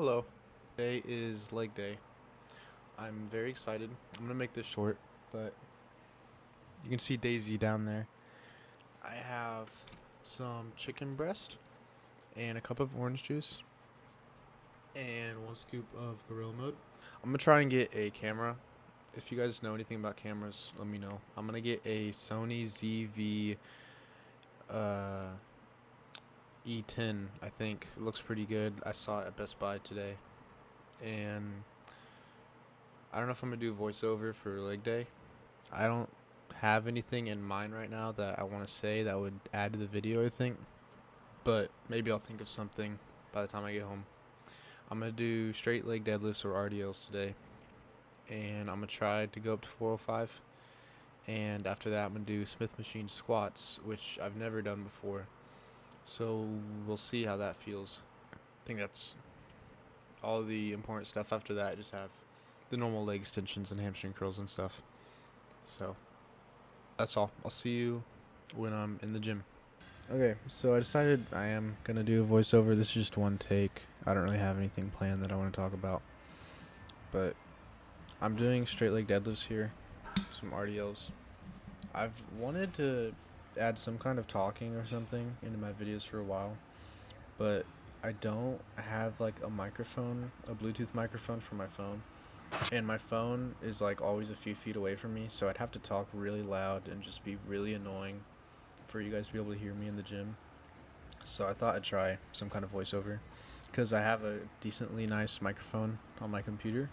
Hello. Today is leg day. I'm very excited. I'm gonna make this short, but you can see Daisy down there. I have some chicken breast and a cup of orange juice and 1 scoop of gorilla mode. I'm gonna try and get a camera. If you guys know anything about cameras, let me know. I'm gonna get a Sony ZV E10. I think it looks pretty good. I saw it at Best Buy today, and I don't know if I'm gonna do voiceover for leg day. I don't have anything in mind right now that I want to say that would add to the video, I think. But maybe I'll think of something by the time I get home. I'm gonna do straight leg deadlifts or RDLs today, and I'm gonna try to go up to 405. And after that, I'm gonna do Smith machine squats, which I've never done before. So we'll see how that feels. I think that's all the important stuff. After that, I just have the normal leg extensions and hamstring curls and stuff. So that's all. I'll see you when I'm in the gym. Okay, so I decided I am going to do a voiceover. This is just one take. I don't really have anything planned that I want to talk about. But I'm doing straight leg deadlifts here, some RDLs. I've wanted to add some kind of talking or something into my videos for a while, but I don't have like a microphone, a Bluetooth microphone for my phone. And my phone is like always a few feet away from me, so I'd have to talk really loud and just be really annoying for you guys to be able to hear me in the gym. So I thought I'd try some kind of voiceover because I have a decently nice microphone on my computer.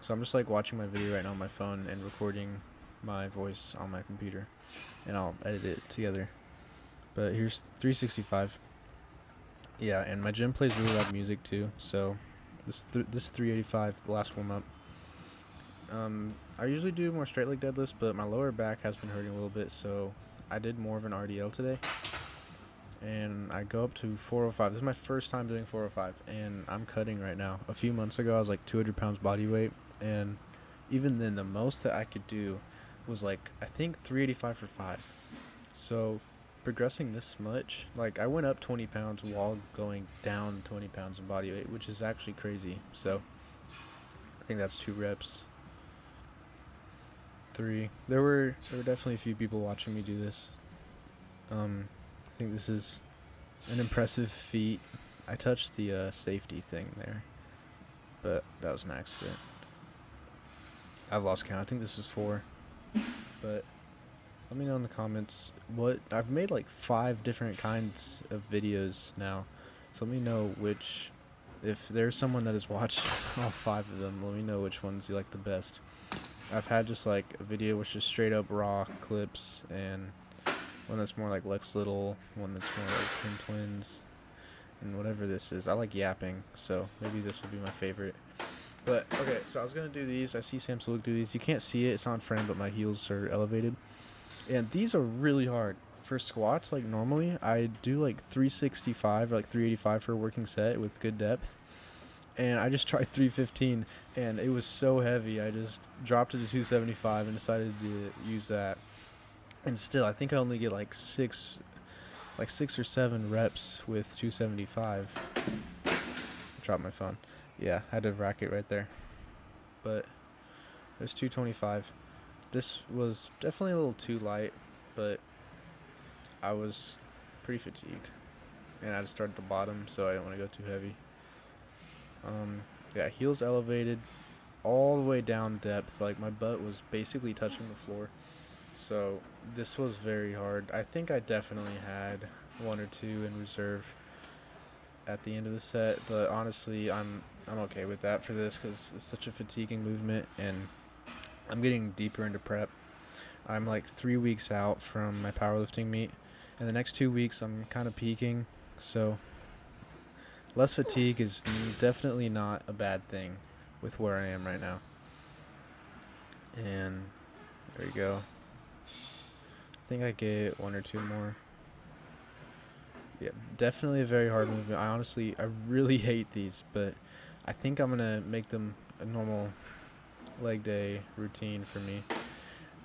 So I'm just like watching my video right now on my phone and recording my voice on my computer, and I'll edit it together. But here's 365. Yeah, and my gym plays really loud music too, so this 385, the last warm up. I usually do more straight leg deadlifts, but my lower back has been hurting a little bit, so I did more of an RDL today. And I go up to 405. This is my first time doing 405, and I'm cutting right now. A few months ago, I was like 200 pounds body weight, and even then, the most that I could do was like, I think 385 for 5. So progressing this much, like I went up 20 pounds while going down 20 pounds in body weight, which is actually crazy. So I think that's 2 reps. 3. There were definitely a few people watching me do this. I think this is an impressive feat. I touched the safety thing there, but that was an accident. I've lost count. I think this is 4. But let me know in the comments what I've made, like 5 different kinds of videos now. So let me know which, if there's someone that has watched all 5 of them, let me know which ones you like the best. I've had just like a video which is straight up raw clips, and one that's more like Lex Little, one that's more like Twin Twins, and whatever this is. I like yapping, so maybe this will be my favorite. But okay, so I was gonna do these. I see Sam Sulek do these. You can't see it, it's not in frame, but my heels are elevated. And these are really hard. For squats, like normally, I do like 365 or like 385 for a working set with good depth. And I just tried 315, and it was so heavy, I just dropped it to 275 and decided to use that. And still, I think I only get like 6 or 7 reps with 275. Drop my phone. Yeah, I had a racket right there. But there's 225. This was definitely a little too light, but I was pretty fatigued. And I had to start at the bottom, so I didn't want to go too heavy. Yeah, heels elevated all the way down depth. Like my butt was basically touching the floor. So this was very hard. I think I definitely had 1 or 2 in reserve at the end of the set, but honestly, I'm okay with that for this because it's such a fatiguing movement, and I'm getting deeper into prep. I'm like 3 weeks out from my powerlifting meet, and the next 2 weeks I'm kind of peaking, so less fatigue is definitely not a bad thing with where I am right now. And there you go. I think I get 1 or 2 more. Yeah, definitely a very hard movement. I really hate these, but I think I'm going to make them a normal leg day routine for me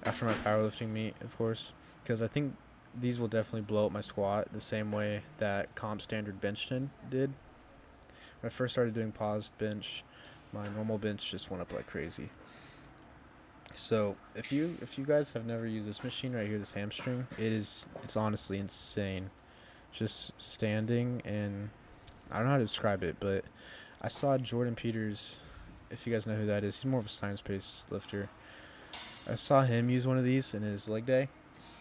after my powerlifting meet, of course, because I think these will definitely blow up my squat the same way that comp standard bench did, when I first started doing paused bench, my normal bench just went up like crazy. So if you guys have never used this machine right here, this hamstring, it's honestly insane. Just standing, and I don't know how to describe it, but I saw Jordan Peters, if you guys know who that is. He's more of a science-based lifter. I saw him use one of these in his leg day,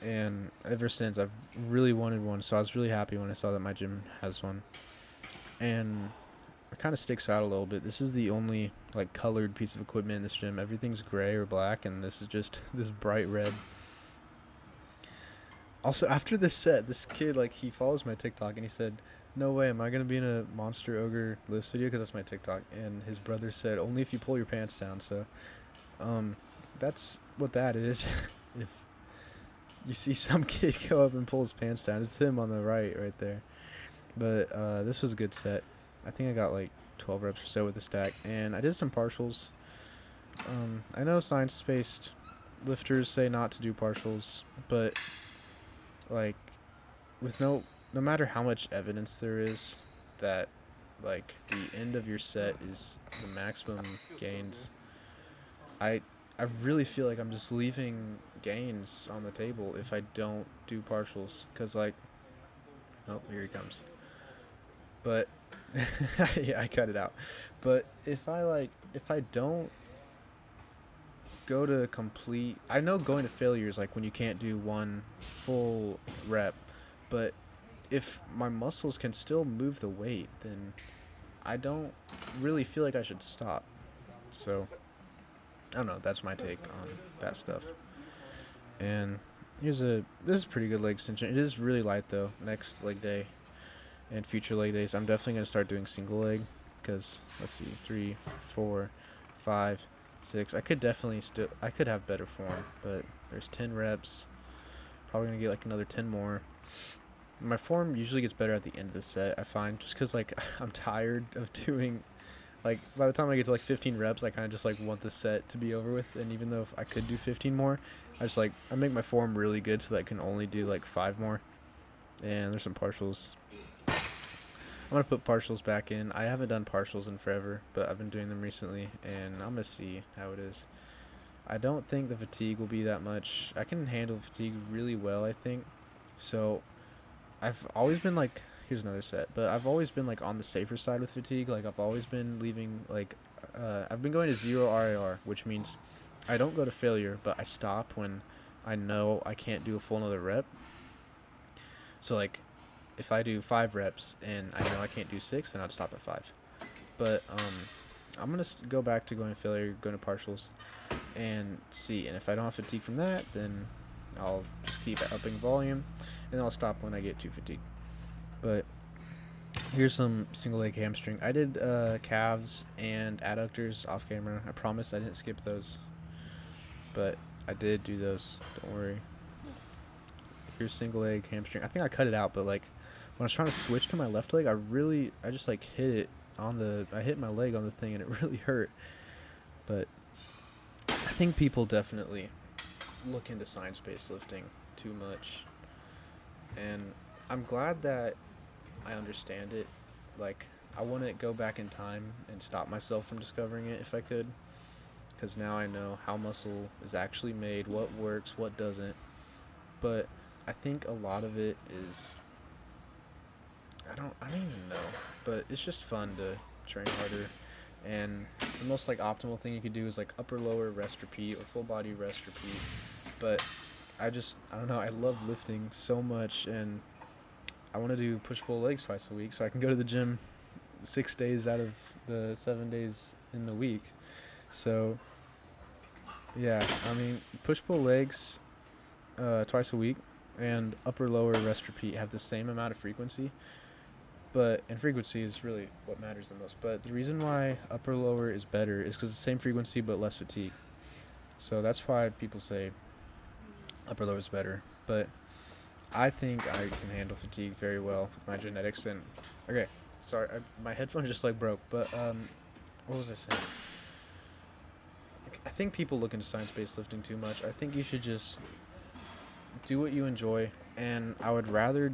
and ever since I've really wanted one. So I was really happy when I saw that my gym has one, and it kind of sticks out a little bit. This is the only like colored piece of equipment in this gym. Everything's gray or black, and this is just this bright red. Also, after this set, this kid, like, he follows my TikTok, and he said, "No way, am I gonna be in a Monster Ogre list video?" Because that's my TikTok. And his brother said, "Only if you pull your pants down." So, um, that's what that is. If you see some kid go up and pull his pants down, it's him on the right there. But this was a good set. I think I got like 12 reps or so with the stack, and I did some partials. I know science-based lifters say not to do partials, but like with no matter how much evidence there is that like the end of your set is the maximum gains, I I really feel like I'm just leaving gains on the table if I don't do partials, cuz like, oh, here he comes. But yeah, I cut it out. But if I don't go to complete, I know going to failure is like when you can't do one full rep, but if my muscles can still move the weight, then I don't really feel like I should stop. So I don't know, that's my take on that stuff. And this is a pretty good leg extension. It is really light though. Next leg day and future leg days, I'm definitely going to start doing single leg, because let's see, 3, 4, 5, 6. I could definitely I could have better form, but there's 10 reps. Probably going to get like another 10 more. My form usually gets better at the end of the set, I find, just because like I'm tired of doing, like, by the time I get to like 15 reps, I kind of just like want the set to be over with. And even though if I could do 15 more, I make my form really good so that I can only do like 5 more. And there's some partials. I'm going to put partials back in. I haven't done partials in forever, but I've been doing them recently, and I'm going to see how it is. I don't think the fatigue will be that much. I can handle fatigue really well, I think. So I've always been like, here's another set, but I've always been like on the safer side with fatigue. Like I've always been leaving like, I've been going to 0 RIR, which means I don't go to failure, but I stop when I know I can't do a full another rep. So like, if I do 5 reps and I know I can't do 6, then I'd stop at 5. But I'm going to go back to going to failure, going to partials, and see. And if I don't have fatigue from that, then I'll just keep upping volume, and I'll stop when I get too fatigued. But here's some single leg hamstring. I did calves and adductors off camera. I promise I didn't skip those, but I did do those. Don't worry. Here's single leg hamstring. I think I cut it out, but like when I was trying to switch to my left leg, I just like hit my leg on the thing, and it really hurt. But I think people definitely look into science-based lifting too much, and I'm glad that I understand it. Like, I want to go back in time and stop myself from discovering it if I could, because now I know how muscle is actually made, what works, what doesn't. But I think a lot of it is, I don't even know, but it's just fun to train harder. And the most like optimal thing you could do is like upper lower rest repeat or full body rest repeat. But I don't know, I love lifting so much, and I want to do push pull legs twice a week so I can go to the gym 6 days out of the 7 days in the week. So yeah, I mean, push pull legs twice a week and upper lower rest repeat have the same amount of frequency, and frequency is really what matters the most. But the reason why upper lower is better is because it's the same frequency but less fatigue. So that's why people say upper lower is better. But I think I can handle fatigue very well with my genetics. And okay, sorry, my headphones just like broke. But what was I saying? I think people look into science-based lifting too much. I think you should just do what you enjoy. And I would rather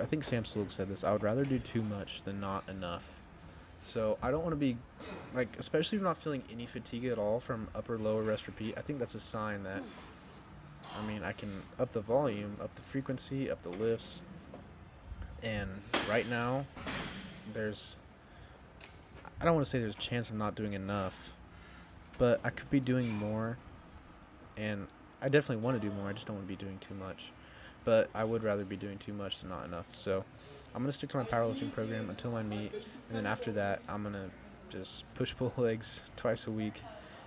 I think Sam Slook said this, I would rather do too much than not enough. So I don't want to be like, especially if I'm not feeling any fatigue at all from upper, lower, rest, repeat. I think that's a sign that, I mean, I can up the volume, up the frequency, up the lifts. And right now, there's, I don't want to say there's a chance I'm not doing enough, but I could be doing more. And I definitely want to do more. I just don't want to be doing too much. But I would rather be doing too much than not enough. So I'm going to stick to my powerlifting program until my meet. And then after that, I'm going to just push pull legs twice a week.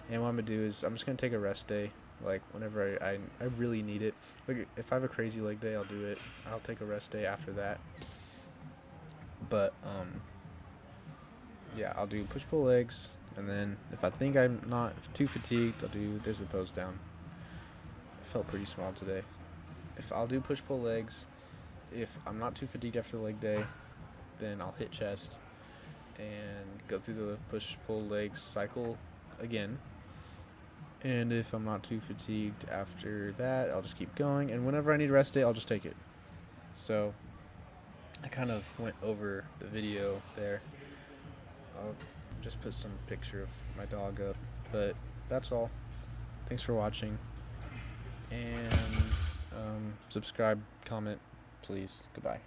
And what I'm going to do is I'm just going to take a rest day. Like whenever I really need it. Like if I have a crazy leg day, I'll do it. I'll take a rest day after that. But yeah, I'll do push pull legs. And then if I think I'm not too fatigued, there's the pose down. It felt pretty small today. If I'll do push pull legs, if I'm not too fatigued after the leg day, then I'll hit chest and go through the push pull legs cycle again. And if I'm not too fatigued after that, I'll just keep going. And whenever I need a rest day, I'll just take it. So I kind of went over the video there. I'll just put some picture of my dog up. But that's all. Thanks for watching. And subscribe, comment, please. Goodbye.